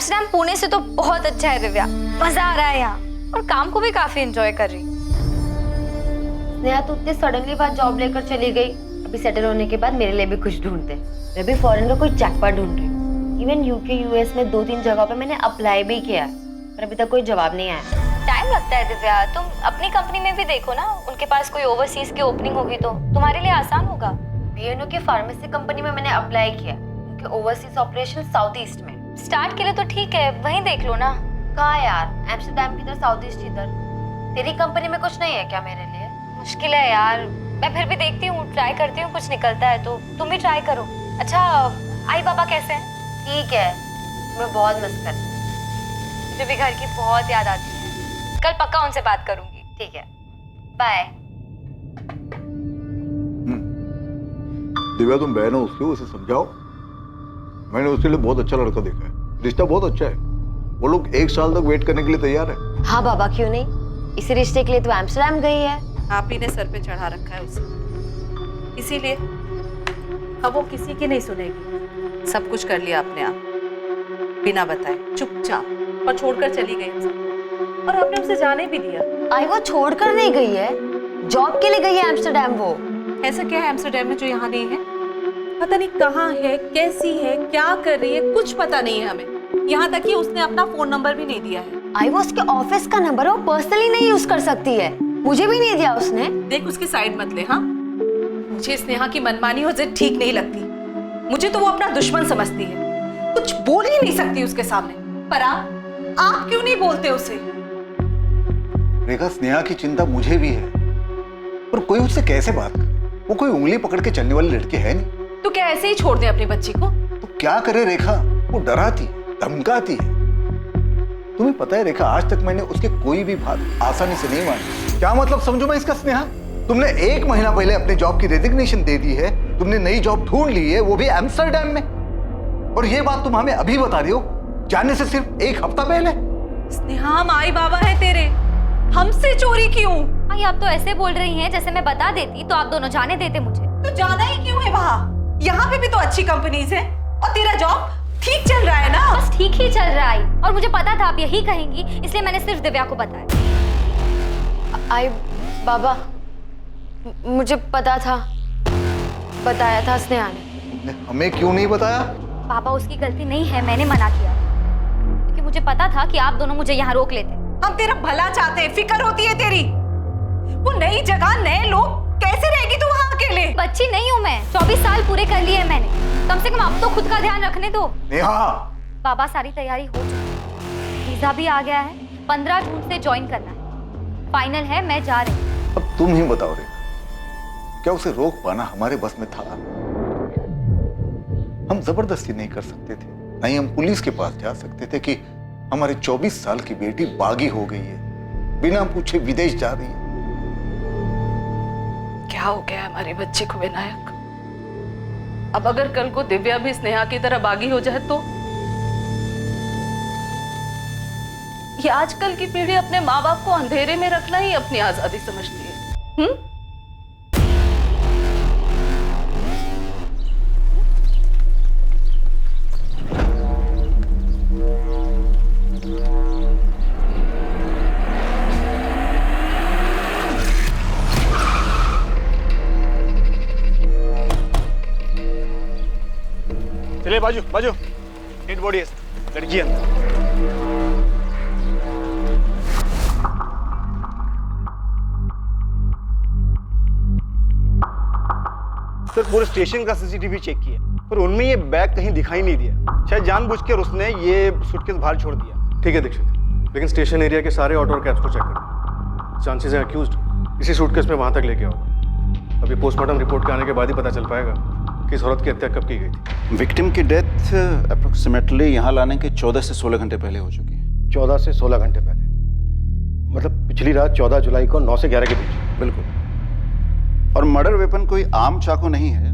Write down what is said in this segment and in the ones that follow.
Amsterdam Pune से तो बहुत अच्छा है दिव्या, मजा आ रहा है यहाँ और काम को भी काफी एंजॉय कर रही हूँ। स्नेहा तो इतने सडनली बात जॉब लेकर चली गई, अभी सेटल होने के बाद मेरे लिए भी कुछ ढूंढते। मैं भी फॉरेन का कोई जैकपॉट ढूंढ रही हूँ। इवन यूके यूएस में 2-3 जगह पे मैंने अप्लाई भी किया पर अभी तक कोई जवाब नहीं आया। टाइम लगता है दिव्या, तुम अपनी कंपनी में भी देखो ना, उनके पास कोई ओवरसीज की ओपनिंग होगी तो तुम्हारे लिए आसान होगा। बीएनओ की फार्मेसी कंपनी में मैंने अप्लाई किया, उनके ओवरसीज ऑपरेशन साउथ ईस्ट में। स्टार्ट के लिए तो ठीक है, वहीं देख लो ना। कहाँ यार, एम्स्टर्डम किधर, साउथ ईस्ट इधर। तेरी कंपनी में कुछ नहीं है क्या मेरे लिए? मुश्किल है यार, मैं फिर भी देखती हूँ, ट्राई करती हूँ, कुछ निकलता है तो तुम भी ट्राई करो। अच्छा, आई बाबा कैसे हैं? ठीक है, मैं बहुत मिस करती हूँ। मुझे भी घर की बहुत याद आती है, कल पक्का उनसे बात करूंगी। ठीक है, बाय। दिव्या तुम बहन हो उसकी, उसे समझाओ। मैंने उसके लिए बहुत अच्छा लड़का देखा है, रिश्ता बहुत अच्छा है। वो लोग 1 साल तक वेट करने के लिए तैयार है। हाँ बाबा, क्यों नहीं, इसी रिश्ते के लिए तो एम्स्टर्डम गई है। आप ही ने सर पे चढ़ा रखा है उसे, इसीलिए अब वो किसी की नहीं सुनेगी। सब कुछ कर लिया आपने, आप बिना बताए चुपचाप, और छोड़कर चली गई हम सबको। और आपने उसे जाने भी दिया। आई वो छोड़कर नहीं गई है, जॉब के लिए गई है एम्स्टर्डम। वो ऐसा क्या है एम्स्टर्डम में जो यहाँ नहीं है? पता नहीं कहाँ है, कैसी है, क्या कर रही है, कुछ पता नहीं है हमें। यहाँ तक कि उसने अपना फोन नंबर भी नहीं दिया है। आई वो उसके ऑफिस का नंबर है, वो पर्सनली नहीं यूज कर सकती है, मुझे भी नहीं दिया उसने। देख, उसकी साइड मत ले। हाँ, मुझे स्नेहा की मनमानी और जिद ठीक नहीं लगती। मुझे तो वो अपना दुश्मन समझती है, कुछ बोल ही नहीं सकती उसके सामने। पर आप क्यों नहीं बोलते उसे? रेखा, स्नेहा की चिंता मुझे भी है, पर कोई उससे कैसे बात करे? वो कोई उंगली पकड़ के चलने वाली लड़की है नहीं। तो क्या ऐसे ही छोड़ दे अपनी बच्ची को? तो क्या करे रेखा, वो डराती, धमकाती है। तुम्हें पता है रेखा, आज तक मैंने उसके कोई भी बात आसानी से नहीं मानी। क्या मतलब समझू मैं इसका स्नेहा? तुमने 1 महीना पहले अपने जॉब की रेजिग्नेशन दे दी है, तुमने नई जॉब ढूंढ ली है, वो भी एम्स्टर्डम में। और ये बात तुम हमें अभी बता रही हो, जाने से सिर्फ 1 हफ्ता पहले। स्नेहा, हम आई बाबा है तेरे, हमसे चोरी क्यों? आई, आप तो ऐसे बोल रही हैं जैसे मैं बता देती तो आप दोनों जाने देते मुझे। तो जाना ही क्यों है वहाँ? यहाँ पे भी तो अच्छी कंपनीज है और तेरा जॉब ठीक चल रहा है ना? बस ठीक ही चल रहा है, और मुझे पता था आप यही कहेंगी, इसलिए मैंने सिर्फ दिव्या को बताया। आई बाबा, मुझे पता था, बताया था स्नेहा ने। हमें क्यों नहीं बताया? पापा, उसकी गलती नहीं है, मैंने मना किया क्योंकि मुझे पता था कि आप दोनों मुझे यहाँ रोक लेते। हम तेरा भला चाहते हैं, फिक्र होती है तेरी। वो नई जगह, नए लोग, कैसे रहेगी तू वहाँ अकेले? बच्ची नहीं हूँ मैं, 24 साल पूरे कर लिए हैं मैंने, कम से कम अब तो खुद का ध्यान रखने दो। नेहा, बाबा, सारी तैयारी हो चुकी है, वीजा भी आ गया है, 15 जून से ज्वाइन करना है, फाइनल है, मैं जा रही हूँ। अब तुम ही बताओ रेखा, क्या उसे रोक पाना हमारे बस में था? हम जबरदस्ती नहीं कर सकते थे, नहीं हम पुलिस के पास जा सकते थे कि हमारी 24 साल की बेटी बागी हो गई है, बिना पूछे विदेश जा रही है। क्या हो गया हमारे बच्चे को विनायक? अब अगर कल को दिव्या भी स्नेहा की तरह बागी हो जाए तो? ये आजकल की पीढ़ी अपने माँ बाप को अंधेरे में रखना ही अपनी आजादी समझती है। चलिए बाजू बाजू, डेड बॉडी है, लड़की अंदर। सर, पूरे स्टेशन का सीसीटीवी चेक किया, पर उनमें ये बैग कहीं दिखाई नहीं दिया। शायद जानबूझकर उसने ये सूटकेस बाहर छोड़ दिया। ठीक है दीक्षित, लेकिन स्टेशन एरिया के सारे ऑटो और कैब्स को चेक करो। चांसेस हैं अक्यूज्ड इसी सूटकेस में वहां तक लेके आओ। अभी पोस्टमार्टम रिपोर्ट के आने के बाद ही पता चल पाएगा कि इस औरत की हत्या कब की गई थी। विक्टिम की डेथ अप्रोक्सीमेटली यहाँ लाने के 14 से 16 घंटे पहले हो चुकी है। 14 से 16 घंटे पहले, मतलब पिछली रात 14 जुलाई को 9 से 11 के बीच। बिल्कुल। और मर्डर वेपन कोई आम चाकू नहीं है,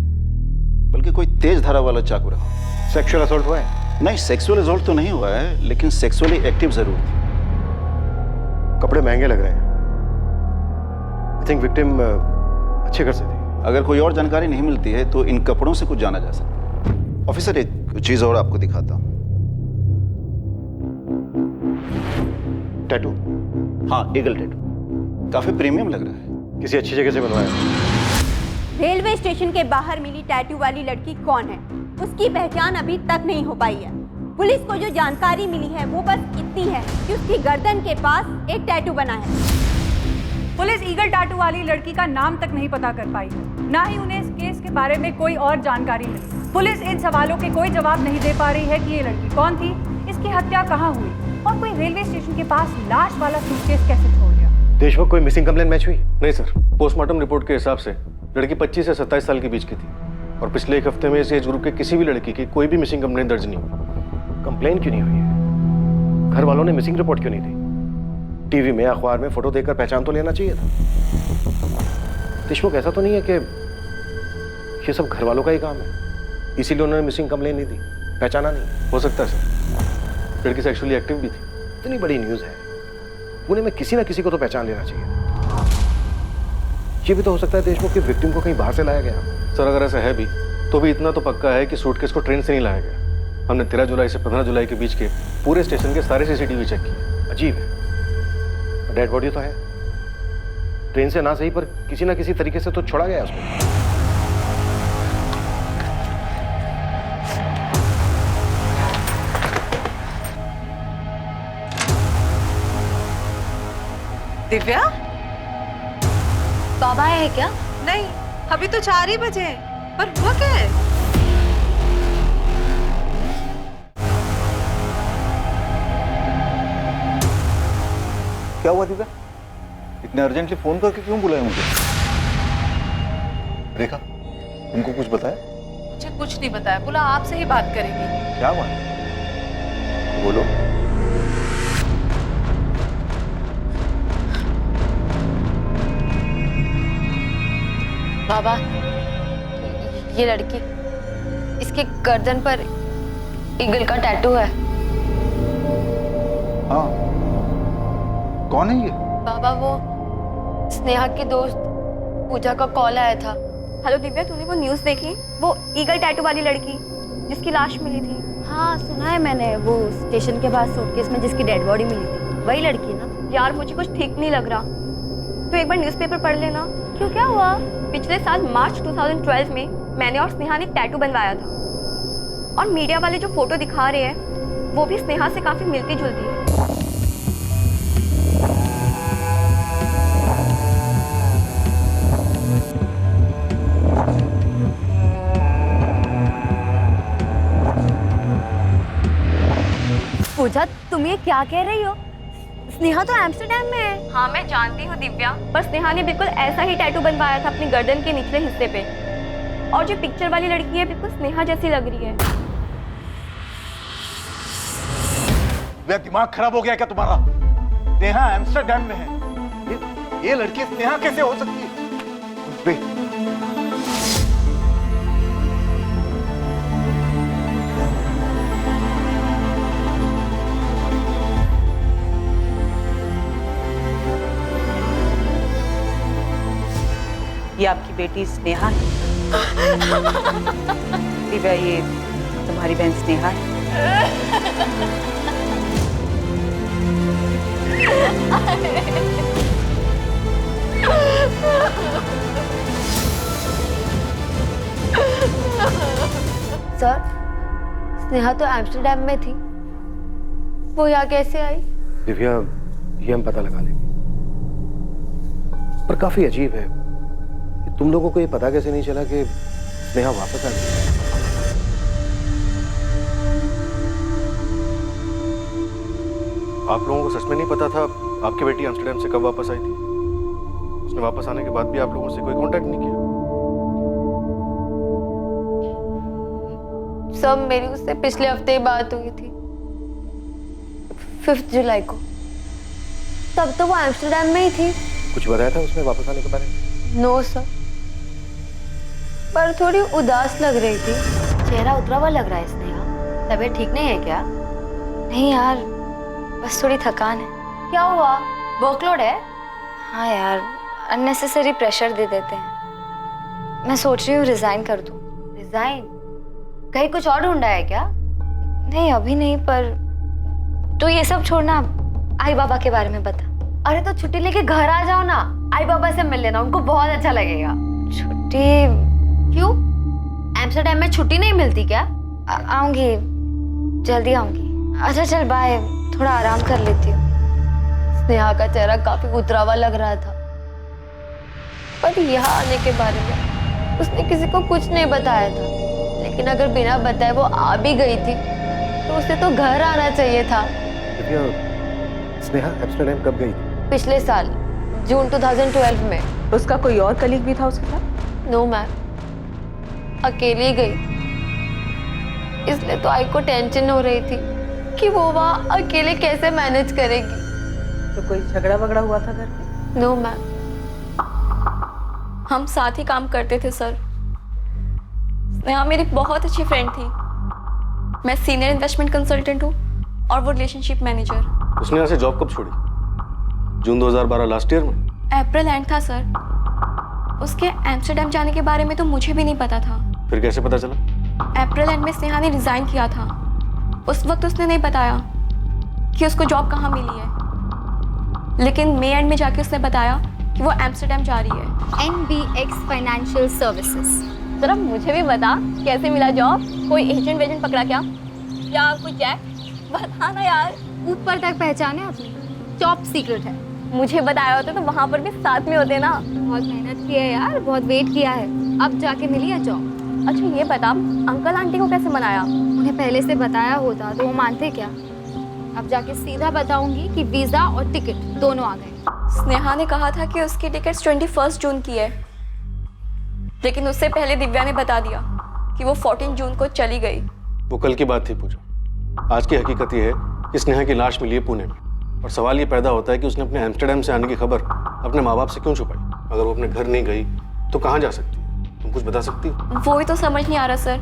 बल्कि कोई तेज धारा वाला चाकू रहा। सेक्सुअल असॉल्ट हुआ है? नहीं, सेक्सुअल असॉल्ट तो नहीं हुआ है, लेकिन सेक्सुअली एक्टिव जरूर थी। कपड़े महंगे लग रहे हैं। आई थिंक विक्टिम अच्छे घर से थी। अगर कोई और जानकारी नहीं मिलती है तो इन कपड़ों से कुछ जाना जा सकता है। ऑफिसर, एक चीज और आपको दिखाता हूँ। टैटू? हाँ, ईगल टैटू। काफी प्रीमियम लग रहा है। किसी अच्छी जगह से बनवाया। रेलवे स्टेशन के बाहर मिली टैटू वाली लड़की कौन है, उसकी पहचान अभी तक नहीं हो पाई है। पुलिस को जो जानकारी मिली है वो बस इतनी है कि उसकी गर्दन के पास एक टैटू बना है। पुलिस ईगल टैटू वाली लड़की का नाम तक नहीं पता कर पाई है, ना ही उन्हें इस केस के बारे में कोई और जानकारी मिली। पुलिस इन सवालों के कोई जवाब नहीं दे पा रही है कि ये लड़की कौन थी, इसकी हत्या कहाँ हुई और कोई रेलवे स्टेशन के पास लाश वाला सूटकेस कैसे छोड़ गया। देशमुख, कोई मिसिंग कंप्लेंट मैच हुई? नहीं सर, पोस्टमार्टम रिपोर्ट के हिसाब से लड़की 25 से 27 साल के बीच की थी और पिछले एक हफ्ते में इस एज ग्रुप के किसी भी लड़की की कोई भी मिसिंग कंप्लेंट दर्ज नहीं हुई। कंप्लेन क्यों नहीं हुई है? घर वालों ने मिसिंग रिपोर्ट क्यों नहीं दी? टीवी में, अखबार में फोटो देखकर पहचान तो लेना चाहिए था। देशमुख, ऐसा तो नहीं है कि ये सब घर वालों का ही काम है, इसीलिए उन्होंने मिसिंग कंप्लेन नहीं दी, पहचाना नहीं? हो सकता है सर, लड़की सेक्सुअली एक्टिव भी थी। इतनी बड़ी न्यूज है, पुणे में किसी ना किसी को तो पहचान लेना चाहिए। ये भी तो हो सकता है देशमुख की विक्टिम को कहीं बाहर से लाया गया। सर, अगर ऐसा है भी तो भी इतना तो पक्का है कि सूटकेस को ट्रेन से नहीं लाया गया। हमने 13 जुलाई से 15 जुलाई के बीच के पूरे स्टेशन के सारे CCTV चेक किए। अजीब है, डेड बॉडी तो है, ट्रेन से ना सही पर किसी ना किसी तरीके से तो छोड़ा गया उसको। दिव्या, बाबा है क्या? नहीं, अभी तो 4 ही बजे हैं। पर हुआ क्या है? क्या हुआ दिव्या? इतने अर्जेंटली फोन करके क्यों बुलाया मुझे? रेखा, तुमको कुछ बताया? मुझे कुछ नहीं बताया, बोला आपसे ही बात करेंगे। क्या बात? बोलो। बाबा, ये लड़की, इसके गर्दन पर ईगल का टैटू है। हाँ, कौन है ये? बाबा, वो स्नेहा की दोस्त पूजा का कॉल आया था। हेलो दिव्या, तूने वो न्यूज़ देखी? वो ईगल टैटू वाली लड़की जिसकी लाश मिली थी। हाँ, सुना है मैंने, वो स्टेशन के पास सूटकेस में जिसकी डेड बॉडी मिली थी, वही लड़की ना? यार, मुझे कुछ ठीक नहीं लग रहा, तो एक बार न्यूज़पेपर पढ़ लेना। क्यों, क्या हुआ? पिछले साल मार्च 2012 में मैंने और स्नेहा ने टैटू बनवाया था और मीडिया वाले जो फोटो दिखा रहे हैं वो भी स्नेहा से काफी मिलती जुलती है। पूजा, तुम ये क्या कह रही हो? स्नेहा तो एम्स्टर्डम में है। हाँ, मैं जानती हूँ दिव्या, पर स्नेहा ने बिल्कुल ऐसा ही टैटू बनवाया था अपनी गर्दन के निचले हिस्से पे, और जो पिक्चर वाली लड़की है बिल्कुल स्नेहा जैसी लग रही है। वे दिमाग खराब हो गया क्या तुम्हारा? स्नेहा एम्स्टर्डम में है, ये लड़की स्नेहा कैसे हो सकती है? ये आपकी बेटी स्नेहा है। दिव्या, ये तुम्हारी बहन स्नेहा है। सर, स्नेहा तो एम्स्टर्डम में थी, वो यहाँ कैसे आई? दिव्या, ये हम पता लगा लेंगे, पर काफी अजीब है, तुम लोगों को ये पता कैसे नहीं चला कि स्नेहा वापस आ गई? आप लोगों को सच में नहीं पता था आपकी बेटी एम्स्टर्डम से कब वापस आई थी? उसने वापस आने के बाद भी आप लोगों से कोई कांटेक्ट नहीं किया? सब मेरी उससे पिछले हफ्ते ही बात हुई थी, 5 जुलाई को। तब तो वो एम्स्टर्डम में ही थी। कुछ बताया था उसने वापस आने के बारे में? नो सर, पर थोड़ी उदास लग रही थी। चेहरा उतरा हुआ लग रहा है स्नेहा। तबीयत ठीक नहीं है क्या? नहीं यार, बस थोड़ी थकान है। क्या हुआ? वर्कलोड है? हाँ यार, अननेसेसरी प्रेशर दे देते हैं। मैं सोच रही हूँ रिजाइन कर दूँ। रिजाइन? कहीं कुछ और ढूंढा है क्या? नहीं, अभी नहीं, पर तो ये सब छोड़ना, आई बाबा के बारे में बता। अरे तो छुट्टी लेके घर आ जाओ ना, आई बाबा से मिल लेना, उनको बहुत अच्छा लगेगा। छुट्टी क्यों, एम्स्टर्डम में छुट्टी नहीं मिलती क्या? आऊंगी, जल्दी आऊंगी। अच्छा चल बाय, थोड़ा आराम कर लेती हूँ। स्नेहा का चेहरा काफी उतरा हुआ लग रहा था, पर यहाँ आने के बारे में उसने किसी को कुछ नहीं बताया था। लेकिन अगर बिना बताए वो आ भी गई थी तो उसे तो घर आना चाहिए था। स्नेहा एम्स्टर्डम कब गई थी? पिछले साल जून 2012 में। उसका कोई और कलीग भी था उसके साथ? नो मैम, अकेली गई। इसलिए तो आई को टेंशन हो रही थी कि वो वहाँ अकेले कैसे मैनेज करेगी। तो कोई झगड़ा वगड़ा हुआ था घर पे? No ma'am. हम साथ ही काम करते थे सर। स्नेहा मेरी बहुत अच्छी फ्रेंड थी। मैं सीनियर इन्वेस्टमेंट कंसल्टेंट हूँ और वो रिलेशनशिप मैनेजर। उसने यहाँ से जॉब कब छोड़ी? जून 2012 लास्ट ईयर में? अप्रैल एंड था सर। उसके एम्स्टर्डम जाने के बारे में तो मुझे भी नहीं पता था। फिर कैसे पता चला? अप्रैल एंड में स्नेहा ने रिजाइन किया था। उस वक्त उसने नहीं बताया कि उसको जॉब कहाँ मिली है, लेकिन मई एंड में जाके उसने बताया कि वो एम्स्टर्डम जा रही है। NBX financial services. जरा मुझे भी बता, कैसे मिला जॉब? कोई एजेंट वेजेंट पकड़ा क्या, या कुछ है? बता ना यार। ऊपर तक पहचाने आपने, टॉप सीक्रेट है। मुझे बताया होता तो वहाँ पर भी साथ में होते ना। बहुत मेहनत की है यार, बहुत वेट किया है, अब जाके मिली है जॉब। अच्छा ये बता, अंकल आंटी को कैसे मनाया? उन्हें पहले से बताया होता तो वो मानते क्या? अब जाके सीधा बताऊंगी कि वीजा और टिकट दोनों आ गए। स्नेहा ने कहा था कि उसकी टिकट 21 जून की है, लेकिन उससे पहले दिव्या ने बता दिया कि वो 14 जून को चली गई। वो कल की बात थी पूजा। आज की हकीकत ये है कि स्नेहा की लाश मिली है पुणे में, और सवाल ये पैदा होता है कि उसने अपने एम्स्टर्डम से आने की खबर अपने माँ बाप से क्यों छुपाई? अगर वो अपने घर नहीं गई तो कहाँ जा सकती है? तुम कुछ बता सकती हो? वो ही तो समझ नहीं आ रहा सर।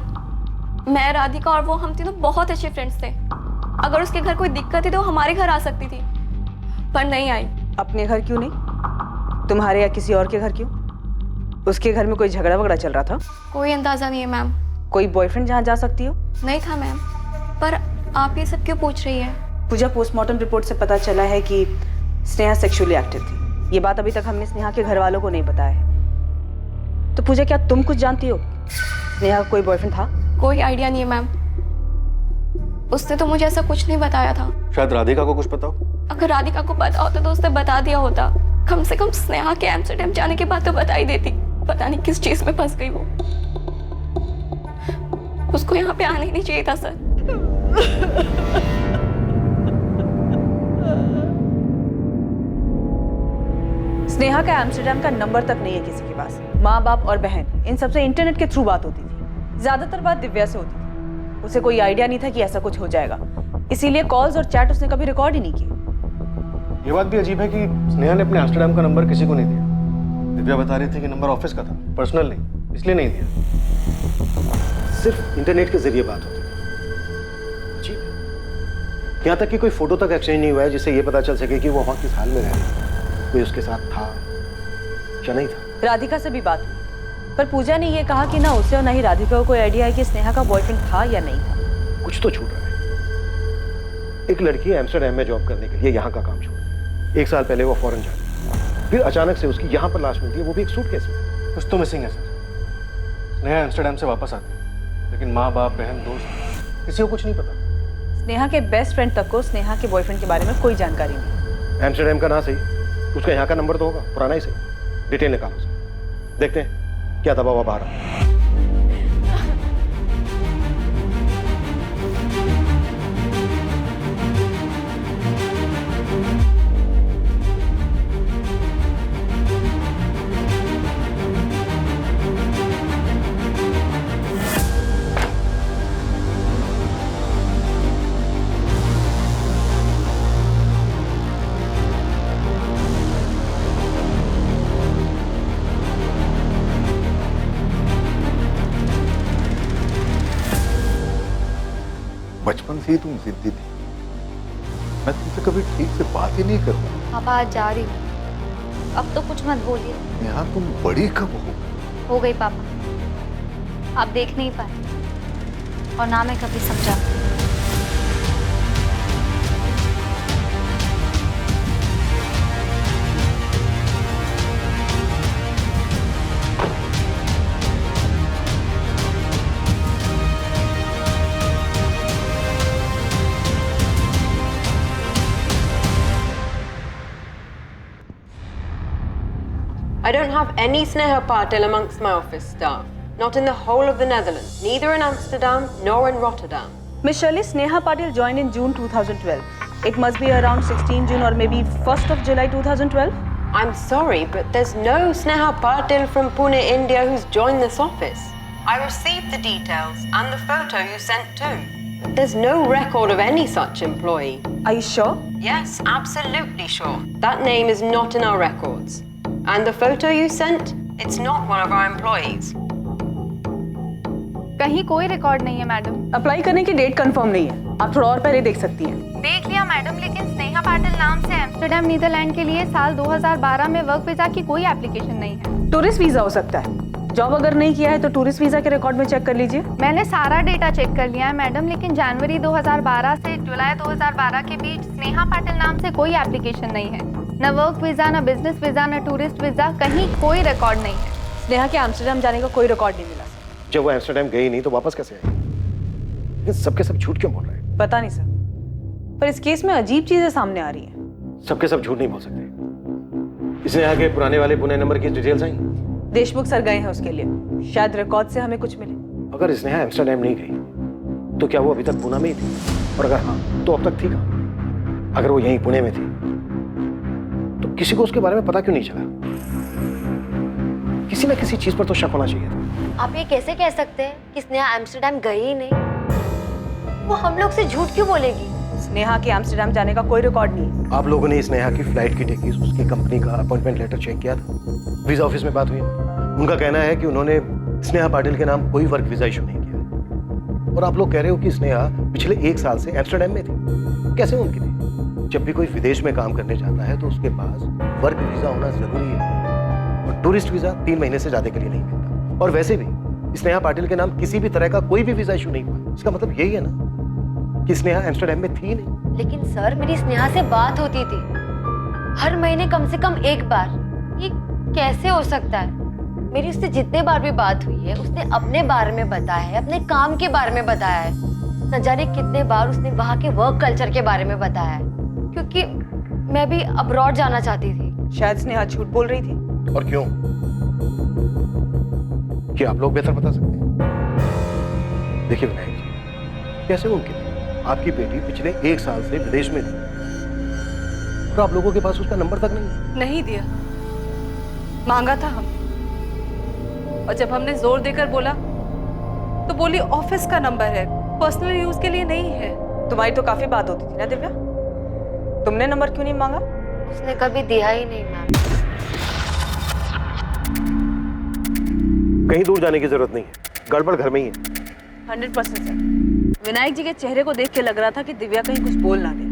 मैं, राधिका और वो, हम तीनों बहुत अच्छे फ्रेंड्स थे। अगर उसके घर कोई दिक्कत थी तो हमारे घर आ सकती थी, पर नहीं आई। अपने घर क्यों नहीं? तुम्हारे या किसी और के घर क्यों? उसके घर में कोई झगड़ा वगड़ा चल रहा था? कोई अंदाजा नहीं है मैम। कोई बॉयफ्रेंड जहाँ जा सकती हो? नहीं था मैम। पर आप ये सब क्यों पूछ रही है? पूजा, पोस्टमार्टम रिपोर्ट से पता चला है कि स्नेहा सेक्सुअली एक्टिव थी। ये बात अभी तक हमने स्नेहा के घर वालों को नहीं बताया है। तो पूजा, क्या तुम कुछ जानती हो? स्नेहा का कोई बॉयफ्रेंड था? कोई आइडिया नहीं है मैम। उसने तो मुझे ऐसा कुछ नहीं बताया था। शायद राधिका को कुछ पता हो। अगर राधिका को पता होता तो उसने बता दिया होता। कम से कम स्नेहा के एम्स्टर्डम जाने के बाद तो बता ही देती। पता नहीं किस चीज में फंस गई वो। उसको यहाँ पे आना ही नहीं चाहिए था सर। स्नेहा का एम्स्टर्डम का नंबर तक नहीं है किसी के पास। माँ बाप और बहन, इन सबसे इंटरनेट के थ्रू बात होती थी। ज्यादातर बात दिव्या से होती थी। उसे कोई आइडिया नहीं था कि ऐसा कुछ हो जाएगा, इसीलिए कॉल्स और चैट उसने कभी रिकॉर्ड ही नहीं की। ये बात भी अजीब है कि स्नेहा ने अपने एम्स्टर्डम का नंबर किसी को नहीं दिया। दिव्या बता रही थी कि नंबर ऑफिस का था, पर्सनल नहीं, इसलिए नहीं दिया। सिर्फ इंटरनेट के जरिए बात होती थी। अजीब है। यहाँ तक कि कोई फोटो तक एक्सचेंज नहीं हुआ है जिससे ये पता चल सके कि वो वहाँ किस हाल में रह रही है, कोई उसके साथ था या नहीं था। राधिका से भी बात हुई, पर पूजा ने ये कहा कि ना उसे और ना ही राधिका को कोई आइडिया है कि स्नेहा का बॉयफ्रेंड था या नहीं था। कुछ तो छूट रहा है। एक लड़की एम्स्टर्डम में जॉब करने के लिए यहाँ का काम छोड़, 1 साल पहले वो फॉरेन जाती है, फिर अचानक से उसकी यहाँ पर लाश मिलती है, वो भी एक सूटकेस में। कुछ तो मिसिंग है सर। स्नेहा एम्स्टर्डम से वापस आती है, लेकिन माँ बाप, बहन, दोस्त, किसी को कुछ नहीं पता। स्नेहा के बेस्ट फ्रेंड तक को स्नेहा के बॉयफ्रेंड के बारे में कोई जानकारी नहीं। एम्स्टर्डम का ना सही, उसका यहाँ का नंबर तो होगा, पुराना ही सही। डिटेल निकालो सर, देखते हैं क्या दबाव आ रहा है। बचपन से ही तुम जिद्दी थी, मैं तुमसे कभी ठीक से बात ही नहीं करता। पापा आज जा रही हूँ, अब तो कुछ मत बोलिए। नेहा तुम बड़ी कब हो गई पापा, आप देख नहीं पाए और ना मैं कभी समझा। don't have any Sneha Patil amongst my office staff. Not in the whole of the Netherlands, neither in Amsterdam nor in Rotterdam. Miss Shirley, Sneha Patil joined in June 2012. It must be around 16 June or maybe 1st of July 2012. I'm sorry, but there's no Sneha Patil from Pune, India who's joined this office. I received the details and the photo you sent too. But there's no record of any such employee. Are you sure? Yes, absolutely sure. That name is not in our records. And the photo you sent, it's not one of our employees. कहीं कोई record नहीं है madam. Apply करने की date confirm नहीं है, आप थोड़ा और पहले देख सकती हैं। देख लिया मैडम, लेकिन स्नेहा पाटिल नाम से एम्स्टर्डम नीदरलैंड के लिए साल 2012 में वर्क वीजा की कोई एप्लीकेशन नहीं है। टूरिस्ट वीजा हो सकता है। जॉब अगर नहीं किया है तो टूरिस्ट वीजा के रिकॉर्ड में चेक कर लीजिए। मैंने सारा डेटा चेक कर लिया है मैडम, लेकिन जनवरी 2012 से जुलाई 2012 के बीच स्नेहा पाटिल नाम से कोई एप्लीकेशन नहीं है। न वर्क वीजा, न बिजनेस वीजा, न टूरिस्ट वीजा, कहीं कोई रिकॉर्ड नहीं है। स्नेहा के एम्स्टर्डम जाने का कोई रिकॉर्ड नहीं मिला। जब वो एम्स्टर्डम गई नहीं तो वापस कैसे आई? लेकिन सबके सब झूठ क्यों बोल रहे हैं? पता नहीं सर, पर इस केस में अजीब चीजें सामने आ रही हैं। सबके सब झूठ नहीं बोल सकते। इसने आगे पुराने वाले पुणे नंबर की डिटेल्स आई? देशमुख सर गए हैं उसके लिए, शायद रिकॉर्ड से हमें कुछ मिले। अगर स्नेहा एम्स्टर्डम नहीं गई तो क्या वो अभी तक पुणे में ही थी? और अगर हाँ तो अब तक थी कहाँ? अगर वो यहीं पुणे में थी तो किसी को उसके बारे में पता क्यों नहीं चला? किसी ना किसी चीज पर तो शक होना चाहिए था। आप ये कैसे कह सकते हैं कि स्नेहा एम्स्टर्डम गई ही नहीं? वो हम लोग से झूठ क्यों बोलेगी? स्नेहा के एम्स्टर्डम जाने का कोई रिकॉर्ड नहीं है। आप लोगों ने स्नेहा की फ्लाइट की टिकट, उसकी कंपनी का अपॉइंटमेंट लेटर चेक किया था? वीजा ऑफिस में बात हुई? उनका कहना है कि उन्होंने स्नेहा पाटिल के नाम कोई वर्क वीजा इशू नहीं किया। और आप लोग कह रहे हो कि स्नेहा पिछले 1 साल से एम्स्टर्डम में थी। कैसे मुमकिन है? जब भी कोई विदेश में काम करने जाता है तो उसके पास वर्क वीजा होना जरूरी है, और टूरिस्ट वीजा 3 महीने से ज्यादा के लिए नहीं मिलता। और वैसे भी स्नेहा पाटिल के नाम किसी भी तरह का कोई भी वीजा इशू नहीं हुआ। इसका मतलब यही है ना कि स्नेहा एम्स्टर्डम में थी नहीं। लेकिन सर, मेरी स्नेहा से बात होती थी हर महीने कम से कम 1 बार। ये कैसे हो सकता है? मेरी उससे जितने बार भी बात हुई है उसने अपने बारे में बताया है, अपने काम के बारे में बताया है। न जाने कितने बार उसने वहाँ के वर्क कल्चर के बारे में बताया है, क्योंकि मैं भी अब्रॉड जाना चाहती थी। शायद स्नेहा झूठ बोल रही थी। और क्यों? क्या आप लोग बेहतर बता सकते हैं? देखिए विनायक जी, कैसे मुमकिन है? आपकी बेटी पिछले 1 साल से विदेश में थी और आप लोगों के पास उसका नंबर तक नहीं? नहीं दिया, मांगा था हम, और जब हमने जोर देकर बोला तो बोली ऑफिस का नंबर है, पर्सनल यूज के लिए नहीं है। तुम्हारी तो काफी बात होती थी ना दिव्या, तुमने नंबर क्यों नहीं मांगा? उसने कभी दिया ही नहीं मैम। कहीं दूर जाने की जरूरत नहीं है, गड़बड़ घर में ही है। 100% सर। विनायक जी के चेहरे को देख के लग रहा था कि दिव्या कहीं कुछ बोल ना दे।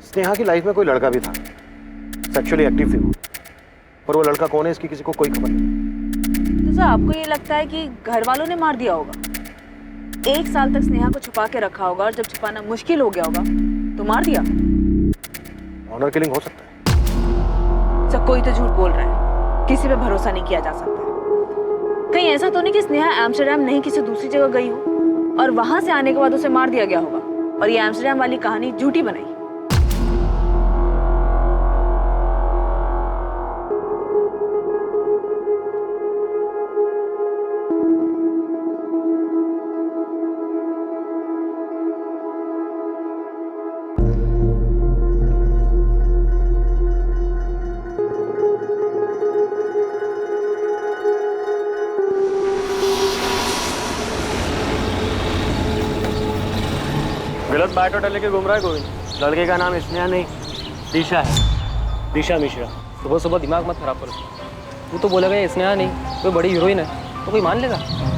स्नेहा की लाइफ में कोई लड़का भी था, सेक्सुअली एक्टिव थी वो, और वो लड़का कौन है इसकी किसी को कोई खबर नहीं। तो सर आपको ये लगता है कि घर वालों ने मार दिया होगा? 1 साल तक स्नेहा को छुपा के रखा होगा और जब छुपाना मुश्किल हो गया होगा तो मार दिया। ऑनर किलिंग हो सकता है। सर कोई तो झूठ बोल रहा है, किसी पे भरोसा नहीं किया जा सकता। कहीं ऐसा तो नहीं कि स्नेहा एम्स्टर्डम नहीं किसी दूसरी जगह गई हो और वहां से आने के बाद उसे मार दिया गया होगा और ये एम्स्टर्डम वाली कहानी झूठी बनाई। गलत बायोडाटा लेके घूम रहा है गोविंद। लड़के का नाम स्नेहा नहीं दिशा है, दिशा मिश्रा। सुबह सुबह दिमाग मत खराब करो। तू तो बोलेगा ये स्नेहा नहीं कोई बड़ी हीरोइन है तो कोई मान लेगा?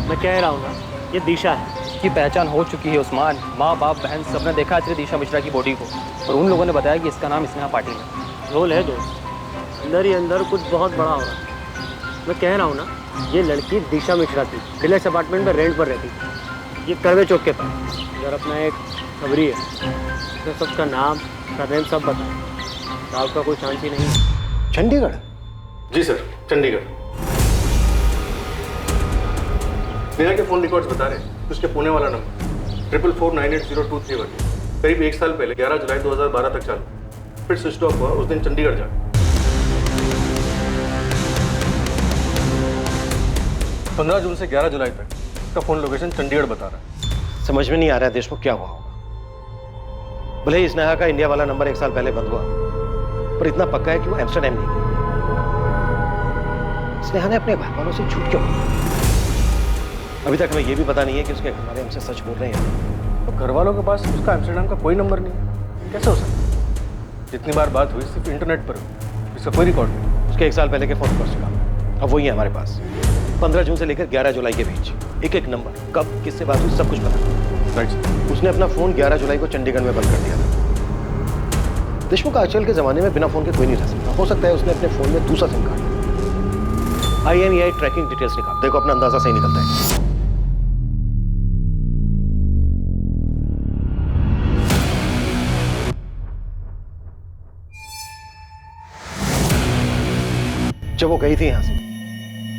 मैं कह रहा हूँ ना, ये दिशा है। इसकी पहचान हो चुकी है उस्मान, माँ बाप बहन सबने देखा है दिशा मिश्रा की बॉडी को, और उन लोगों ने बताया कि इसका नाम स्नेहा पाटिल है। रोल है दोस्त, अंदर ही अंदर कुछ बहुत बड़ा हो रहा है। मैं कह रहा हूँ ना, ये लड़की दिशा मिश्रा थी, डिलक्स अपार्टमेंट में रेंट पर रहती थी, ये करवे चौक के पास। अगर अपना एक खबरी है, उसने सबका नाम सरनेम सब बताया। राव का कोई चांस ही नहीं है। चंडीगढ़? जी सर, चंडीगढ़। स्नेहा के फोन रिकॉर्ड्स बता रहे हैं कि उसके पुणे वाला नंबर 44498023 करीब 1 साल पहले 11 जुलाई 2012 तक चालू, फिर स्विच ऑफ हुआ उस दिन चंडीगढ़ जा। 15 जून से 11 जुलाई तक उसका फोन लोकेशन चंडीगढ़ बता रहा है। समझ में नहीं आ रहा है देशमुख क्या हुआ होगा। भले ही स्नेहा का इंडिया वाला नंबर 1 साल पहले बंद हुआ, पर इतना पक्का है कि वो एम्स्टर्डम नहीं गई। स्नेहा ने अपने घर वालों से झूठ क्यों बोला? अभी तक हमें यह भी पता नहीं है कि उसके घर वाले हमसे सच बोल रहे हैं। तो घर वालों के पास उसका एम्स्टर्डम का कोई नंबर नहीं है, कैसे हो सकता है? जितनी बार बात हुई सिर्फ इंटरनेट पर हुई, इसका कोई रिकॉर्ड नहीं। उसके 1 साल पहले के फोन कर चुका, अब वही है हमारे पास। 15 जून से लेकर 11 जुलाई के बीच एक नंबर, कब किससे बात हुई सब कुछ पता। राइट। उसने अपना फोन 11 जुलाई को चंडीगढ़ में बंद कर दिया था। देशमुख आजकल के जमाने में बिना फोन के कोई नहीं रह सकता। हो सकता है उसने अपने फोन में दूसरा SIM card IMEI tracking details निकाल। देखो अपना अंदाजा सही निकलता है। जब वो गई थी यहां से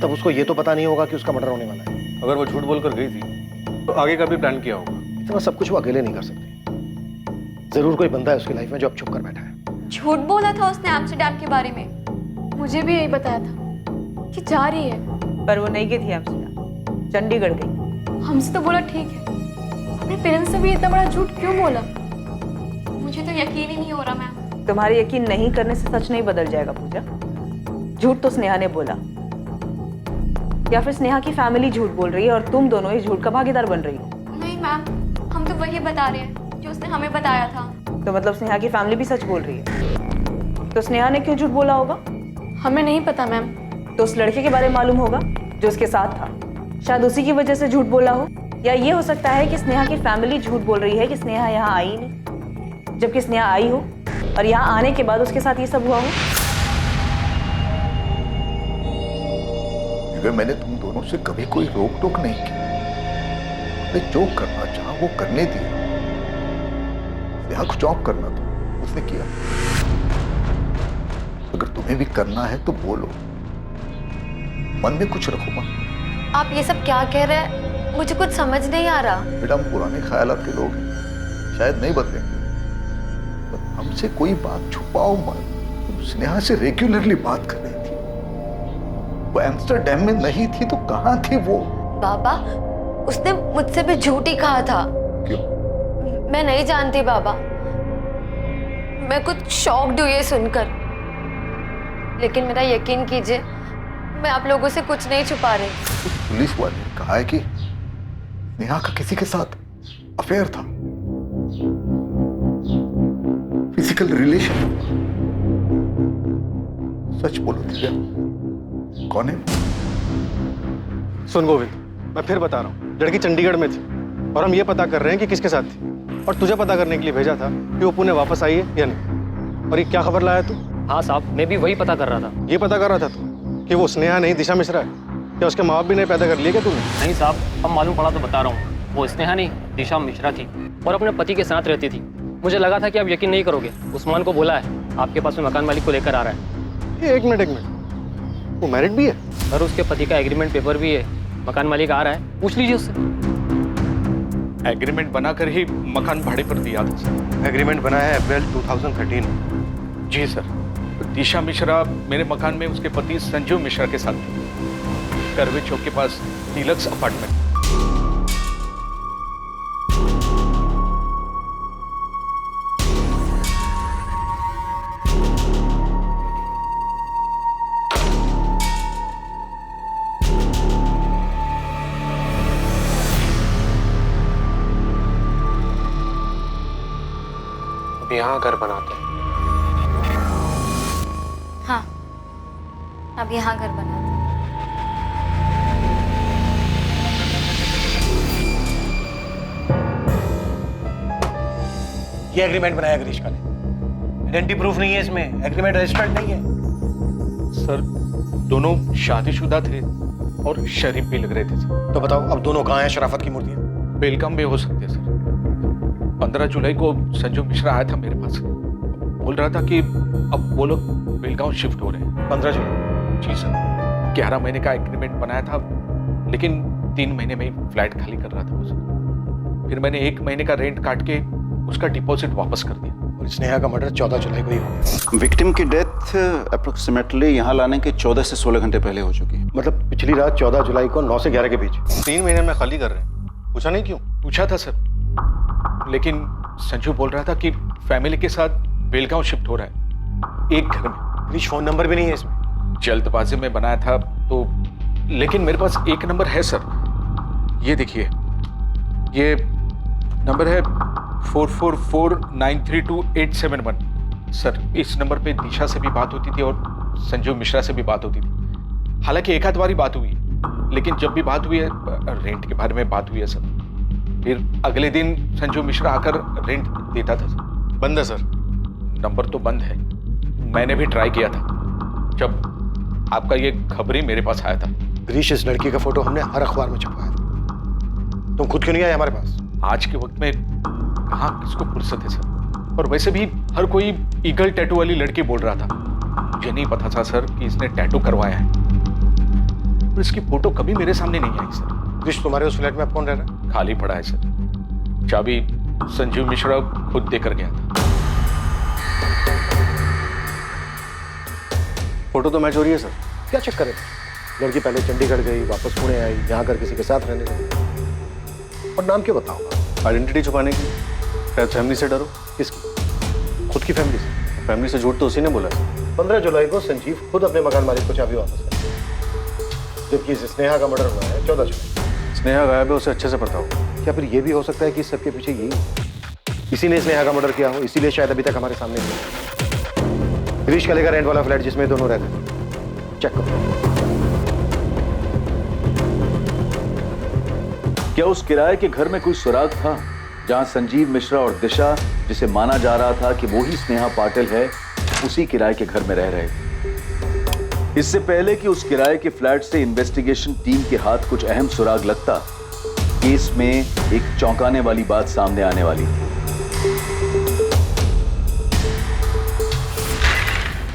तब उसको ये तो पता नहीं होगा कि उसका मर्डर होने वाला है। अगर वो झूठ बोलकर गई थी तो आगे का भी प्लान किया होगा। इतना सब कुछ वो अकेले नहीं कर सकती। जरूर कोई बंदा है उसकी लाइफ में जो अब छुप कर बैठा है। झूठ बोला था उसने एम्स्टर्डम के बारे में। मुझे भी यही बताया था कि जा रही है। पर वो नहीं गई थी एम्स्टर्डम, चंडीगढ़ गई। हमसे तो बोला ठीक है, अपने पेरेंट्स से भी इतना बड़ा झूठ क्यों बोला? मुझे तो यकीन ही नहीं हो रहा मैम। तुम्हारे यकीन नहीं करने से सच नहीं बदल जाएगा पूजा। झूठ तो स्नेहा ने बोला, या फिर स्नेहा की फैमिली झूठ बोल रही है और तुम दोनों इस झूठ का भागीदार बन रही हो। नहीं मैम, हम तो वही बता रहे हैं जो उसने हमें बताया था। तो मतलब स्नेहा की फैमिली भी सच बोल रही है। तो स्नेहा ने क्यों झूठ बोला होगा? हमें नहीं पता मैम। तो उस लड़के के बारे में मालूम होगा जो उसके साथ था, शायद उसी की वजह से झूठ बोला हो। या ये हो सकता है कि स्नेहा की फैमिली झूठ बोल रही है कि स्नेहा यहाँ आई नहीं, जबकि स्नेहा आई हो और यहाँ आने के बाद उसके साथ ये सब हुआ हो। मैंने तुम दोनों से कभी कोई रोक टोक नहीं की। मैं जो करना चाहा वो करने दिया। यहाँ कुछ जॉब करना था उसने किया। अगर तुम्हें भी करना है तो बोलो, मन में कुछ रखो मत। आप ये सब क्या कह रहे हैं? मुझे कुछ समझ नहीं आ रहा। बेटा हम पुराने ख्यालात के लोग हैं, शायद नहीं बदलेंगे। पर हमसे कोई बात छुपाओ मत। तुम स्नेहा से रेगुलरली बात कर रही थी। वो एम्स्टर्डम में नहीं थी तो कहाँ थी वो? बाबा, उसने मुझसे भी झूठ ही कहा था। क्यों? मैं नहीं जानती बाबा। मैं कुछ शॉक्ड हुई ये सुनकर, लेकिन मेरा यकीन कीजिए मैं आप लोगों से कुछ नहीं छुपा रही। पुलिस वाले ने कहा है कि नेहा का किसी के साथ अफेयर था, फिजिकल रिलेशन। सच बोलो दिव्या, कौन है? सुन गोविंद, मैं फिर बता रहा हूँ, लड़की चंडीगढ़ में थी और हम ये पता कर रहे हैं कि किसके साथ थी। और तुझे पता करने के लिए भेजा था कि वो पुणे वापस आई है या नहीं। और ये क्या खबर लाया तू? हाँ साहब, मैं भी वही पता कर रहा था। ये पता कर रहा था तू कि वो स्नेहा नहीं दिशा मिश्रा है? क्या उसके माँ बाप भी नहीं पैदा कर लिए क्या तूने? नहीं साहब, अब मालूम पड़ा तो बता रहा हूँ। वो स्नेहा नहीं दिशा मिश्रा थी और अपने पति के साथ रहती थी। मुझे लगा था कि आप यकीन नहीं करोगे। उस्मान को बोला है आपके पास में मकान मालिक को लेकर आ रहा है। एक मिनट, वो मैरिड भी है? और उसके पति का एग्रीमेंट पेपर भी है। मकान मालिक आ रहा है, पूछ लीजिए उससे। एग्रीमेंट बनाकर ही मकान भाड़े पर दिया था सर। एग्रीमेंट बना है अप्रैल 2013। जी सर। दिशा मिश्रा मेरे मकान में उसके पति संजीव मिश्रा के साथ थे, करवे चौक के पास डीलक्स अपार्टमेंट। यहाँ घर बनाते हैं। हाँ, अब यहाँ घर बनाते हैं। ये एग्रीमेंट बनाया ग्रीष्मा ने। आइडेंटिटी प्रूफ नहीं है इसमें, एग्रीमेंट रजिस्टर्ड नहीं है। सर दोनों शादीशुदा थे और शरीफ भी लग रहे थे सर। तो बताओ अब दोनों कहाँ हैं शराफत की मूर्तियां? बेलगाम में हो सकते सर। 15 जुलाई को संजू मिश्रा आया था मेरे पास, बोल रहा था कि अब वो लोग बेलगांव शिफ्ट हो रहे हैं। 15 जुलाई? जी सर। 11 महीने का एग्रीमेंट बनाया था, लेकिन 3 महीने में ही फ्लैट खाली कर रहा था वो सर। फिर मैंने 1 महीने का रेंट काट के उसका डिपॉजिट वापस कर दिया। और स्नेहा का मर्डर 14 जुलाई को ही हो गया। विक्टिम की डेथ डेथ अप्रोक्सीमेटली यहाँ लाने के 14 से 16 घंटे पहले हो चुकी है। मतलब पिछली रात 14 जुलाई को 9 से 11 के बीच। 3 महीने में खाली कर रहे हैं, पूछा नहीं क्यों? पूछा था सर, लेकिन संजू बोल रहा था कि फैमिली के साथ बेलगांव शिफ्ट हो रहा है, एक घर में। क्रिश फोन नंबर भी नहीं है इसमें। जल्दबाजी में बनाया था तो, लेकिन मेरे पास एक नंबर है सर, ये देखिए, ये नंबर है 4449328871। सर इस नंबर पे दिशा से भी बात होती थी और संजू मिश्रा से भी बात होती थी। हालांकि एक आध बारी बात हुई है, लेकिन जब भी बात हुई है रेंट के बारे में बात हुई है सर। फिर अगले दिन संजू मिश्रा आकर रेंट देता था सर। बंद है सर? नंबर तो बंद है, मैंने भी ट्राई किया था जब आपका ये खबर ही मेरे पास आया था। ग्रीश, इस लड़की का फोटो हमने हर अखबार में छपवाया था, तुम खुद क्यों नहीं आए हमारे पास? आज के वक्त में कहाँ किसको फुर्सत है सर, और वैसे भी हर कोई ईगल टैटू वाली लड़की बोल रहा था। मुझे नहीं पता था सर कि इसने टैटू करवाया है, और इसकी फोटो कभी मेरे सामने नहीं आई सर। ग्रीश, तुम्हारे उस फ्लैट में अब कौन रह रहा है? खाली पड़ा है सर, चाबी संजीव मिश्रा खुद देकर गया था। फोटो तो मैच हो रही है सर। क्या चक्कर है? लड़की पहले चंडीगढ़ गई, वापस पुणे आई, यहाँ कर किसी के साथ रहने लगी। और नाम क्यों बताऊंगा? आइडेंटिटी छुपाने की, शायद फैमिली से डरो। किसकी? खुद की फैमिली से। फैमिली से झूठ तो उसी ने बोला। 15 जुलाई को संजीव खुद अपने मकान मालिक को चाबी वापस कर, जबकि स्नेहा का मर्डर हुआ है 14 जुलाई। स्नेहा गायब है, उसे अच्छे से पता हो। क्या फिर ये भी हो सकता है कि इस सबके पीछे यही हो? इसी ने स्नेहा का मर्डर किया हो, इसीलिए शायद अभी तक हमारे सामने नहीं है। ग्रीश का लेगा रेंट वाला फ्लैट जिसमें दोनों रहते हैं, चेक करो। क्या उस किराए के घर में कोई सुराग था जहां संजीव मिश्रा और दिशा, जिसे माना जा रहा था कि वो ही स्नेहा पाटिल है, उसी किराए के घर में रह रहे थे? इससे पहले कि उस किराए के फ्लैट से इन्वेस्टिगेशन टीम के हाथ कुछ अहम सुराग लगता, केस में एक चौंकाने वाली बात सामने आने वाली थी।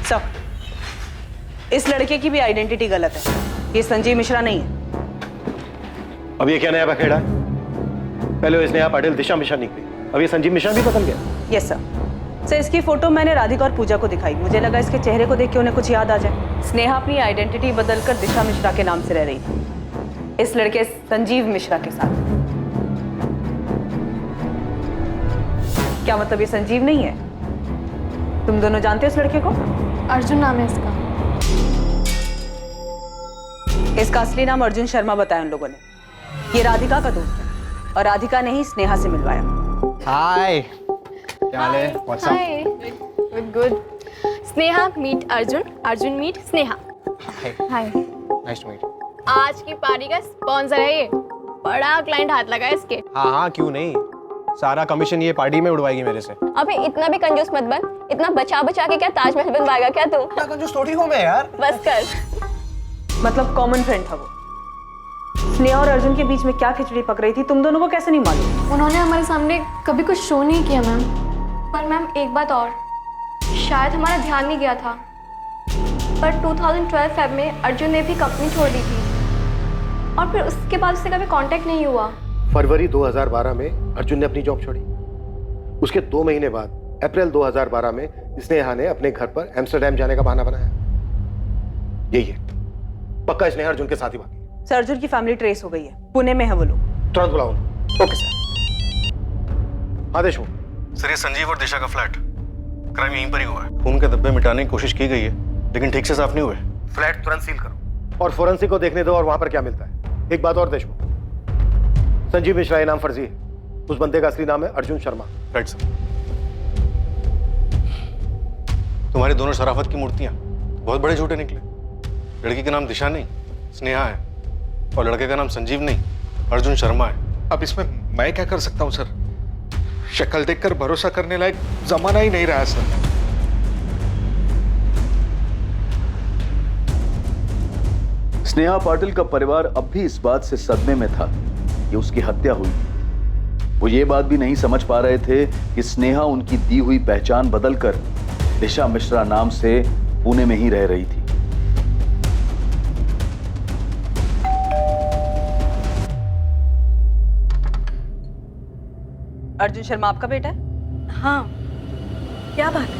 सर, इस लड़के की भी आइडेंटिटी गलत है, ये संजीव मिश्रा नहीं है। अब ये क्या नया बखेड़ा है? पहले स्नेहा पाटिल दिशा मिश्रा निकली, अब ये संजीव मिश्रा भी बदल गया। यस सर, इसकी फोटो मैंने राधिका और पूजा को दिखाई, मुझे लगा इसके चेहरे को देख के उन्हें कुछ याद आ जाए। स्नेहा अपनी आइडेंटिटी बदलकर दिशा मिश्रा के नाम से रह रही थी, इस लड़के संजीव मिश्रा के साथ। क्या मतलब ये संजीव नहीं है? तुम दोनों जानते हो इस लड़के को? अर्जुन नाम है इसका। इसका असली नाम अर्जुन शर्मा बताया उन लोगों ने। ये राधिका का दोस्त है और राधिका ने ही स्नेहा से मिलवाया। हाय, क्या हाल है? What's up? Hi, good good. Sneha meet Arjun, Arjun meet Sneha. Hi, nice to meet. आज की पार्टी का स्पॉन्सर है ये, बड़ा क्लाइंट हाथ लगा है इसके। हाँ हाँ, क्यों नहीं, सारा कमीशन ये पार्टी में उड़वाएगी मेरे से। अबे इतना भी कंजूस मत बन, इतना बचा बचा के क्या ताजमहल बनवाएगा क्या तू? क्या कंजूस थोड़ी हूँ मैं यार। बस कर। मतलब कॉमन फ्रेंड था वो। स्नेहा और अर्जुन के बीच में क्या खिचड़ी पक रही थी, तुम दोनों को कैसे नहीं मालूम? उन्होंने हमारे सामने कभी कुछ शो नहीं किया मैम। पर मैम एक बात और, शायद हमारा ध्यान नहीं गया था, पर 2012 फेब में अर्जुन ने भी कंपनी छोड़ दी थी और फिर उसके बाद उससे कभी कांटेक्ट नहीं हुआ। फरवरी 2012 में अर्जुन ने अपनी जॉब छोड़ी, उसके 2 महीने बाद अप्रैल 2012 में स्नेहा ने अपने घर पर एम्स्टर्डम जाने का बहाना बनाया। यही है, पक्का स्नेहा अर्जुन के साथ ही भागी। सर, अर्जुन की फैमिली ट्रेस हो गई है, पुणे में है वो लोग। तुरंत बुलाओ। Okay sir. आदेश हो। सर, ये संजीव और दिशा का फ्लैट, क्राइम यहीं पर ही हुआ है। खून के धब्बे मिटाने की कोशिश की गई है, लेकिन ठीक से साफ नहीं हुए। फ्लैट तुरंत सील करो और फोरेंसिक को देखने दो और वहां पर क्या मिलता है। एक बात और देशमुख, संजीव मिश्रा नाम फर्जी है, उस बंदे का असली नाम है अर्जुन शर्मा। Right sir. तुम्हारी दोनों शराफत की मूर्तियां बहुत बड़े झूठे निकले। लड़की का नाम दिशा नहीं, स्नेहा है, और लड़के का नाम संजीव नहीं, अर्जुन शर्मा है। अब इसमें मैं क्या कर सकता हूँ सर? शक्ल देखकर भरोसा करने लायक जमाना ही नहीं रहा सर। स्नेहा पाटिल का परिवार अब भी इस बात से सदमे में था कि उसकी हत्या हुई। वो ये बात भी नहीं समझ पा रहे थे कि स्नेहा उनकी दी हुई पहचान बदलकर दिशा मिश्रा नाम से पुणे में ही रह रही थी। अर्जुन शर्मा आपका बेटा है? हाँ, क्या बात है?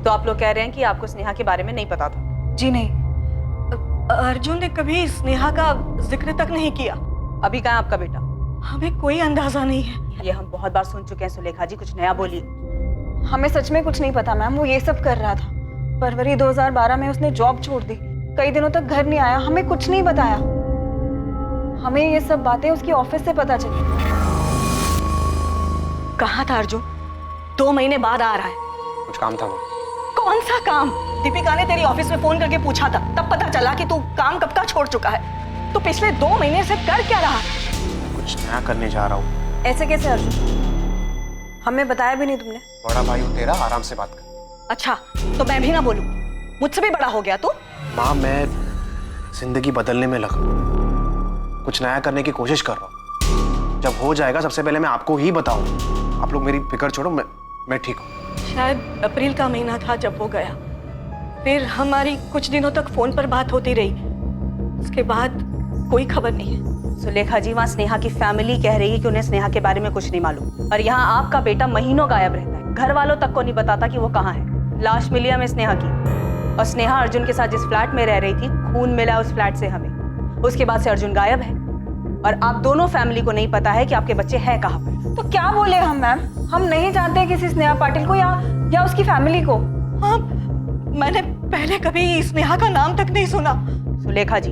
तो आप लोग कह रहे हैं कि आपको स्नेहा के बारे में नहीं पता था? जी नहीं, अर्जुन ने कभी स्नेहा का जिक्र तक नहीं किया। अभी कहाँ है आपका बेटा? हमें कोई अंदाजा नहीं है। ये हम बहुत बार सुन चुके हैं सुलेखा जी, कुछ नया बोलिए। हमें सच में कुछ नहीं पता मैम, वो ये सब कर रहा था। फरवरी 2012 में उसने जॉब छोड़ दी, कई दिनों तक घर नहीं आया, हमें कुछ नहीं बताया। हमें ये सब बातें उसकी ऑफिस से पता चली। कहाँ था अर्जुन? 2 महीने बाद आ रहा है। कुछ काम था वो। कौन सा काम? दीपिका ने तेरी ऑफिस में फोन करके पूछा था, तब पता चला कि तू काम कब का छोड़ चुका है। तो पिछले 2 महीने से कर क्या रहा? कुछ नया करने जा रहा हूँ। ऐसे कैसे अर्जुन? हमें बताया भी नहीं तुमने। बड़ा भाई हूँ तेरा, आराम से बात कर। अच्छा, तो मैं भी ना बोलूं? मुझसे भी बड़ा हो गया तू? माँ, मैं जिंदगी बदलने में लगा, कुछ नया करने की कोशिश कर रहा हूँ। जब हो जाएगा सबसे पहले मैं आपको ही बताऊँ। आप लोग मेरी फिक्र छोड़ो, मैं ठीक हूँ। शायद अप्रैल का महीना था जब वो गया। फिर हमारी कुछ दिनों तक फोन पर बात होती रही, उसके बाद कोई खबर नहीं है। सुलेखा जी, वहाँ स्नेहा की फैमिली कह रही है कि उन्हें स्नेहा के बारे में कुछ नहीं मालूम, और यहाँ आपका बेटा महीनों गायब रहता है। घर वालों तक को नहीं बताता कि वो कहाँ है। लाश मिली हमें स्नेहा की, और स्नेहा अर्जुन के साथ जिस फ्लैट में रह रही थी, खून मिला उस फ्लैट से हमें। उसके बाद से अर्जुन गायब है, और आप दोनों फैमिली को नहीं पता है कि आपके बच्चे हैं कहाँ पर। तो क्या बोले हम मैम? हम नहीं जानते किसी स्नेहा पाटिल को या उसकी फैमिली को। हाँ, मैंने पहले कभी स्नेहा का नाम तक नहीं सुना। सुलेखा जी,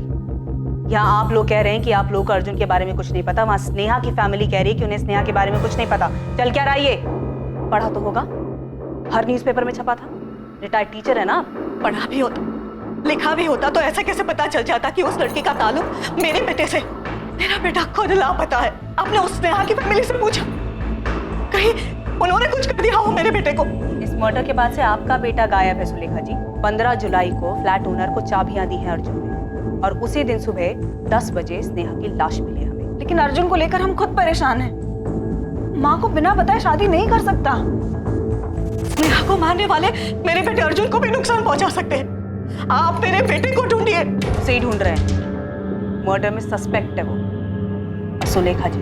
यहाँ आप लोग कह रहे हैं कि आप लोगों को अर्जुन के बारे में कुछ नहीं पता, वहाँ स्नेहा की फैमिली कह रही है कि उन्हें स्नेहा के बारे में कुछ नहीं पता। चल क्या रहा ये? पढ़ा तो होगा, हर न्यूज़पेपर में छपा था। रिटायर्ड टीचर है ना आप? पढ़ा भी होता, लिखा भी होता तो ऐसा कैसे पता चल जाता कि उस लड़की का ताल्लुक मेरे बेटे से? मेरा बेटा खुद लापता है। आपने उस स्नेहा की फैमिली से पूछा? कहीं उन्होंने कुछ कर दिया हो मेरे बेटे को? इस मर्डर के बाद से आपका बेटा गायब है सुलेखा जी। 15 जुलाई को फ्लैट ओनर को चाबियां दी हैं अर्जुन ने, और उसी दिन सुबह 10 बजे स्नेहा की लाश मिली हमें। लेकिन अर्जुन को लेकर हम खुद परेशान हैं। माँ को बिना बताए शादी नहीं कर सकता। स्नेहा को मारने वाले मेरे बेटे अर्जुन को भी नुकसान पहुंचा सकते हैं। आप मेरे बेटे को ढूंढिए। सही ढूंढ रहे हैं, मर्डर में सस्पेक्ट है वो। सुलेखा जी,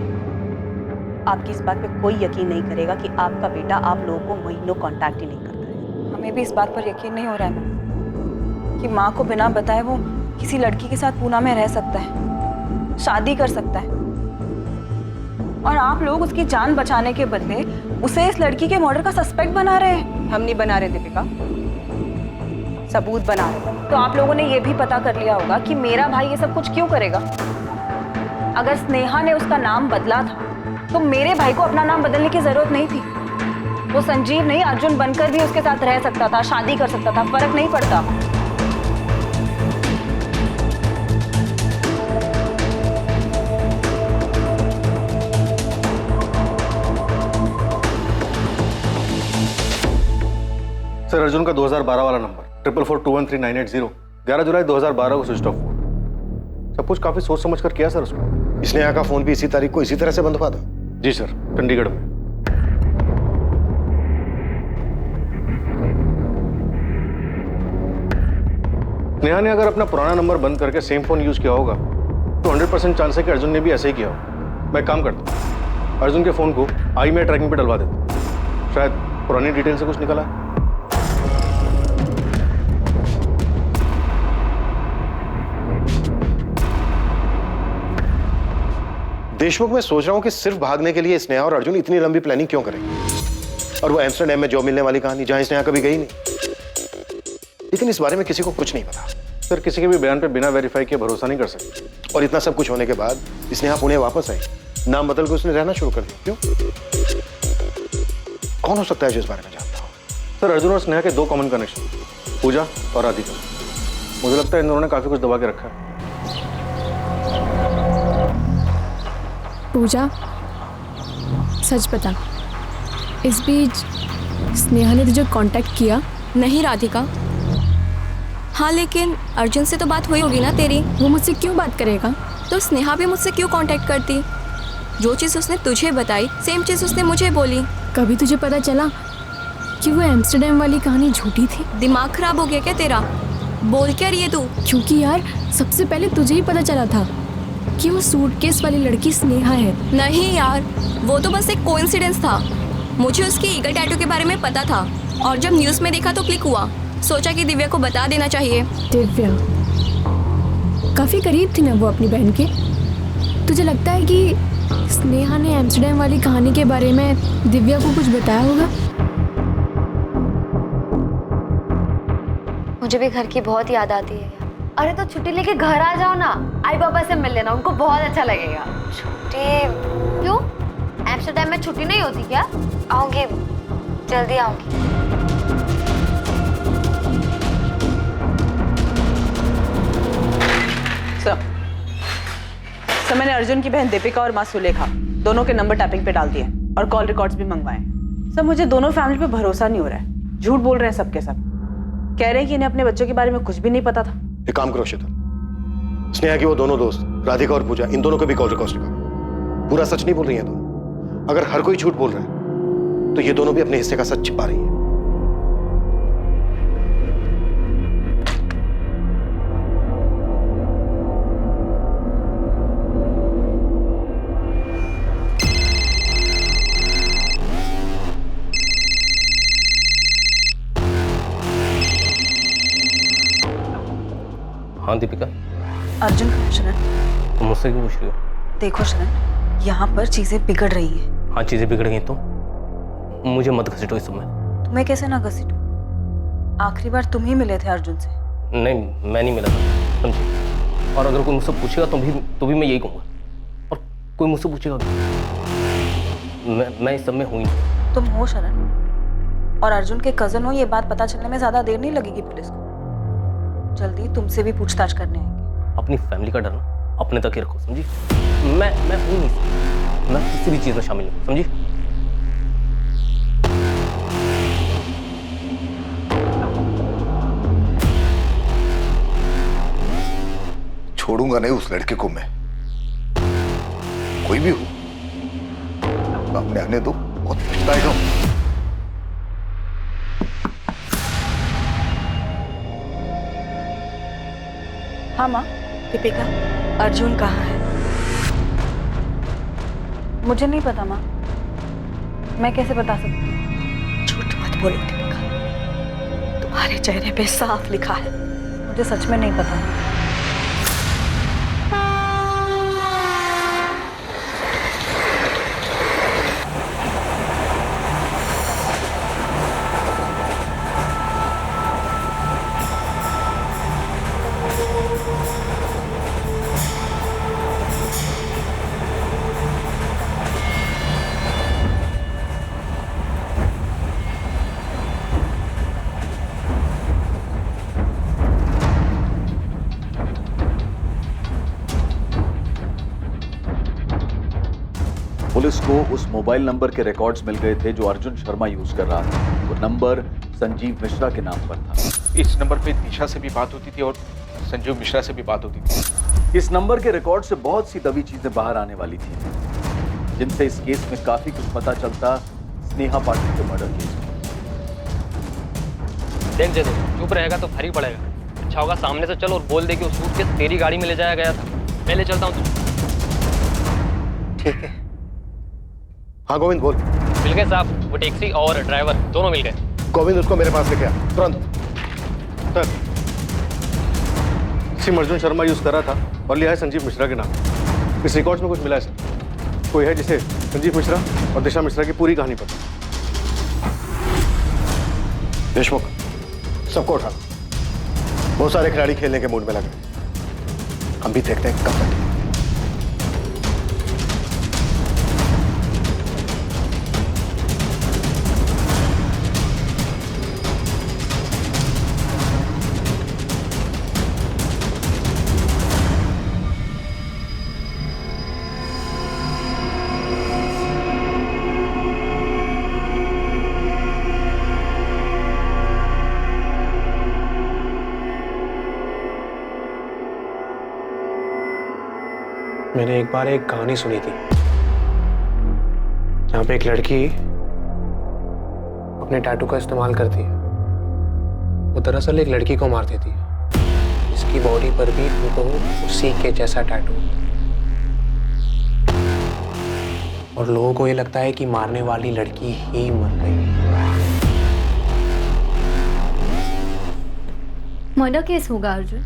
आपकी इस बात पे कोई यकीन नहीं करेगा कि आपका बेटा आप लोगों को महीनों कांटेक्ट ही नहीं करता है। हमें भी इस बात पर यकीन नहीं हो रहा है मैम कि माँ को बिना बताए वो किसी लड़की के साथ पूना में रह सकता है, शादी कर सकता है, और आप लोग उसकी जान बचाने के बदले उसे इस लड़की के मर्डर का सस्पेक्ट बना रहे हैं। हम नहीं बना रहे दीपिका, सबूत बना रहे। तो आप लोगों ने ये भी पता कर लिया होगा कि मेरा भाई ये सब कुछ क्यों करेगा। अगर स्नेहा ने उसका नाम बदला था तो मेरे भाई को अपना नाम बदलने की जरूरत नहीं थी। वो संजीव नहीं, अर्जुन बनकर भी उसके साथ रह सकता था, शादी कर सकता था, फर्क नहीं पड़ता। सर, अर्जुन का 2012 वाला नंबर 4442139880 11 जुलाई 2012 को स्विच ऑफ हुआ। सब कुछ काफी सोच समझ कर किया सर उसको। स्नेहा का फोन भी इसी तारीख को इसी तरह से बंद हुआ था? जी सर, चंडीगढ़ में। नेहा ने अगर अपना पुराना नंबर बंद करके सेम फोन यूज किया होगा तो 100% चांस है कि अर्जुन ने भी ऐसे ही किया होगा। मैं काम करता हूँ, अर्जुन के फोन को आई में ट्रैकिंग पे डलवा देता हूँ, शायद पुरानी डिटेल से कुछ निकला। देशमुख, मैं सोच रहा हूं कि सिर्फ भागने के लिए स्नेहा और अर्जुन इतनी लंबी प्लानिंग क्यों करेंगे? और वो एम्स्टरडैम में जॉब मिलने वाली कहानी जहां स्नेहा कभी गई नहीं। लेकिन इस बारे में किसी को कुछ नहीं पता। सर, किसी के भी बयान पे बिना वेरीफाई किए भरोसा नहीं कर सकते। और इतना सब कुछ होने के बाद स्नेहा पुणे वापस आई, नाम बदल के उसने रहना शुरू कर दिया। क्यों? कौन हो सकता है जो इस बारे में जानता हो? सर, अर्जुन और स्नेहा के 2 कॉमन कनेक्शन, पूजा और राधिका। मुझे लगता है इन दोनों ने काफी कुछ दबा के रखा है। पूजा, सच बता, इस बीच स्नेहा ने तुझे कांटेक्ट किया? नहीं राधिका। हाँ, लेकिन अर्जुन से तो बात हुई होगी ना तेरी। वो मुझसे क्यों बात करेगा? तो स्नेहा भी मुझसे क्यों कांटेक्ट करती? जो चीज़ उसने तुझे बताई सेम चीज़ उसने मुझे बोली। कभी तुझे पता चला कि वो एम्स्टरडैम वाली कहानी झूठी थी? दिमाग खराब हो गया क्या तेरा? बोल क्या रही है तू? क्योंकि यार सबसे पहले तुझे ही पता चला था कि वो सूटकेस वाली लड़की स्नेहा है। नहीं यार, वो तो बस एक कोइंसिडेंस था। मुझे उसके ईगल टैटू के बारे में पता था और जब न्यूज़ में देखा तो क्लिक हुआ। सोचा कि दिव्या को बता देना चाहिए। दिव्या काफी करीब थी ना वो अपनी बहन के। तुझे लगता है कि स्नेहा ने एम्स्टर्डम वाली कहानी के बारे में दिव्या को कुछ बताया होगा? मुझे भी घर की बहुत याद आती है। अरे तो छुट्टी लेके घर आ जाओ ना, आई पापा से मिल लेना, उनको बहुत अच्छा लगेगा। छुट्टी क्यों? एम्स्टर्डम में छुट्टी नहीं होती क्या? आऊंगी, जल्दी आऊंगी। सर मैंने अर्जुन की बहन दीपिका और माँ सुलेखा दोनों के नंबर टैपिंग पे डाल दिए और कॉल रिकॉर्ड्स भी मंगवाए। सर मुझे दोनों फैमिली पे भरोसा नहीं हो रहा है। झूठ बोल रहे हैं सबके सब। कह रहे हैं कि इन्हें अपने बच्चों के बारे में कुछ भी नहीं पता था। एक काम करो श्वेता, स्नेहा की वो दोनों दोस्त राधिका और पूजा, इन दोनों को भी कॉल रिकॉर्ड्स निकालो। पूरा सच नहीं बोल रही हैं दोनों। अगर हर कोई झूठ बोल रहा है तो ये दोनों भी अपने हिस्से का सच छिपा रही हैं। हाँ दीपिका। अर्जुन कहाँ है शरण? तुम मुझसे क्यों पूछ रही हो? देखो शरण, यहाँ पर चीजें बिगड़ रही हैं। हाँ चीजें बिगड़ गई तो मुझे मत घसीटो इस समय। तुम्हें कैसे ना घसीटूं? आखिरी बार तुम ही मिले थे अर्जुन से। नहीं मैं नहीं मिला था, समझी। और अगर कोई मुझसे पूछेगा तो भी मैं यही कहूँगा। और कोई मुझसे पूछेगा मैं इस सब में हूँ ही नहीं। तुम हो शरण, और अर्जुन के कजन हो, ये बात पता चलने में ज्यादा देर नहीं लगेगी पुलिस को। जल्दी तुमसे भी पूछताछ करने आएंगे। अपनी फैमिली का डरना अपने तक ही रखो, समझी। मैं हूँ नहीं, मैं किसी भी चीज में शामिल नहीं, समझी। छोड़ूंगा नहीं उस लड़के को मैं, कोई भी हो। सामने आने दो, बहुत पछताएगा। हाँ माँ। दीपिका, अर्जुन कहाँ है? मुझे नहीं पता माँ, मैं कैसे बता सकती हूँ? झूठ मत बोलो दीपिका, तुम्हारे चेहरे पे साफ लिखा है। मुझे सच में नहीं पता। पुलिस को उस मोबाइल नंबर के रिकॉर्ड्स मिल गए थे जो अर्जुन शर्मा यूज कर रहा था। वो नंबर संजीव मिश्रा के नाम पर था। इस नंबर पे दिशा से भी बात होती थी और संजीव मिश्रा से भी बात होती थी। इस नंबर के रिकॉर्ड से बहुत सी दबी चीजें बाहर आने वाली थी, जिनसे इस केस में काफी कुछ पता चलता। स्नेहा पाटिल के मर्डर केस में देख दे दो, चुप रहेगा तो भारी पड़ेगा। अच्छा होगा सामने से चल और बोल दे कि वो सूटकेस तेरी गाड़ी में ले जाया गया था। मैं ले चलता हूँ। ठीक है। हाँ गोविंद बोल। मिल गए साहब, वो टैक्सी और ड्राइवर दोनों मिल गए। गोविंद उसको मेरे पास लेके आ तुरंत। सिम अर्जुन शर्मा यूज कर रहा था और लिया है संजीव मिश्रा के नाम। इस रिकॉर्ड्स में कुछ मिला है सर। कोई है जिसे संजीव मिश्रा और दिशा मिश्रा की पूरी कहानी पता। देशमुख, सबको उठा। बहुत सारे खिलाड़ी खेलने के मूड में लगे। हम भी देखते हैं कब तक। मैंने एक बार एक कहानी सुनी थी जहाँ पे एक लड़की अपने टैटू का इस्तेमाल करती है। वो दरअसल एक लड़की को मार देती है जिसकी बॉडी पर भी उनको उसी के जैसा टैटू। और लोगों को ये लगता है कि मारने वाली लड़की ही मर गई। मर्डर केस होगा अर्जुन।